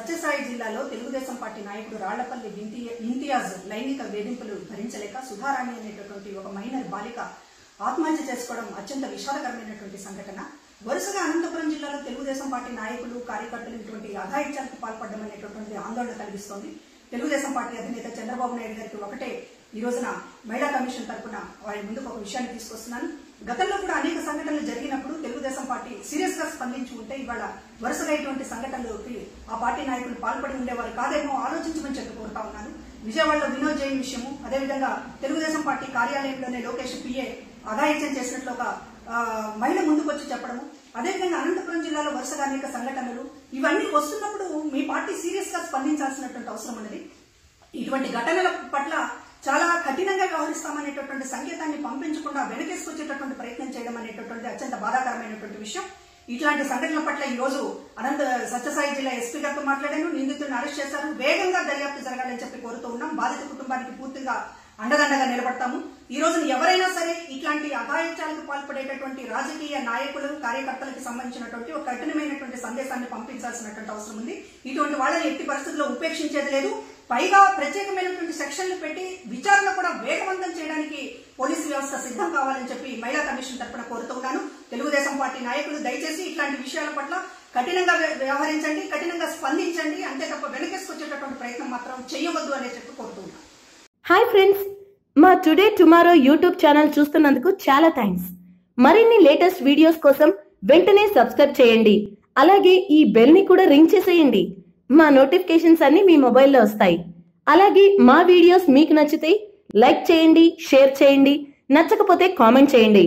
సత్యసాయి జిల్లాలో తెలుగుదేశం పార్టీ నాయకుడు రాళ్లపల్లి ఇంతియాజ్ లైంగిక వేధింపులు భరించలేక సుధారాణి అనేటటువంటి ఒక మైనర్ బాలిక ఆత్మహత్య చేసుకోవడం అత్యంత విషాదకరమైనటువంటి సంఘటన. వరుసగా అనంతపురం జిల్లాలో తెలుగుదేశం పార్టీ నాయకులు కార్యకర్తలు ఇటువంటి అఘాయిత్యాలకు పాల్పడడం అనేటటువంటి ఆందోళన కలిగిస్తోంది. తెలుగుదేశం పార్టీ అధినేత చంద్రబాబు నాయుడు గారికి ఒకటే ఈ రోజున మహిళా కమిషన్ తరఫున వారి ముందుకు ఒక విషయాన్ని తీసుకొస్తున్నాను. గతంలో కూడా అనేక సంఘటనలు జరిగినప్పుడు తెలుగుదేశం పార్టీ సీరియస్ గా స్పందించి ఉంటే ఇవాళ వరుసగా ఇటువంటి సంఘటనలకి ఆ పార్టీ నాయకులు పాల్పడి ఉండేవారు కాదేమో ఆలోచించమని చెప్పి కోరుతా ఉన్నాను. విజయవాడలో వినోద్ జైన్ విషయము, అదేవిధంగా తెలుగుదేశం పార్టీ కార్యాలయంలోనే లోకేష్ పిఏ అఘాయిత్యం చేసినట్లు ఒక మహిళ ముందుకు వచ్చి చెప్పడము, అదేవిధంగా అనంతపురం జిల్లాలో వరుసగా అనేక సంఘటనలు ఇవన్నీ వస్తున్నప్పుడు మీ పార్టీ సీరియస్ గా స్పందించాల్సినటువంటి అవసరం ఉన్నది. ఇటువంటి ఘటనల పట్ల చాలా కఠినంగా వ్యవహరిస్తామనేటటువంటి సంకేతాన్ని పంపించకుండా వెనకేసుకొచ్చేటటువంటి ప్రయత్నం చేయడం అనేటటువంటి అత్యంత బాధాకరమైనటువంటి విషయం. ఇట్లాంటి సంఘటనల పట్ల ఈ రోజు సత్యసాయి జిల్లా ఎస్పీ గారితో మాట్లాడాను. నిందితులను అరెస్ట్ చేశారు. వేగంగా దర్యాప్తు జరగాలని చెప్పి కోరుతూ ఉన్నాం. బాధిత కుటుంబానికి పూర్తిగా అండదండగా నిలబడతాము. ఈ రోజు ఎవరైనా సరే ఇట్లాంటి అఘాయిత్యాలకు పాల్పడేటటువంటి రాజకీయ నాయకులు కార్యకర్తలకు సంబంధించినటువంటి ఒక కఠినమైనటువంటి సందేశాన్ని పంపించాల్సినటువంటి అవసరం ఉంది. ఇటువంటి వాళ్ళని ఎట్టి పరిస్థితుల్లో ఉపేక్షించేది లేదు. పైగా ప్రత్యేకమైనటువంటి సెక్షన్లు పెట్టి విచారణ కూడా వేగవంతం చేయడానికి పోలీసు వ్యవస్థ సిద్ధం కావాలని చెప్పి మహిళా కమిషన్ తరఫున కోరుతున్నాను. తెలుగుదేశం పార్టీ నాయకులు దయచేసి ఇట్లాంటి విషయాల పట్ల కఠినంగా వ్యవహరించండి, కఠినంగా స్పందించండి. అంతే తప్ప వెనకేసుకొచ్చేటటువంటి ప్రయత్నం మాత్రం చేయవద్దు అనే చెప్పి కోరుతున్నాను. హాయ్ ఫ్రెండ్స్, మా టుడే టుమారో యూట్యూబ్ ఛానల్ చూస్తున్నందుకు చాలా థ్యాంక్స్. మరిన్ని లేటెస్ట్ వీడియోస్ కోసం వెంటనే సబ్స్క్రైబ్ చేయండి. అలాగే ఈ బెల్ ని కూడా రింగ్ చేసేయండి. మా నోటిఫికేషన్స్ అన్ని మీ మొబైల్లో వస్తాయి. అలాగే మా వీడియోస్ మీకు నచ్చితే లైక్ చేయండి, షేర్ చేయండి, నచ్చకపోతే కామెంట్ చేయండి.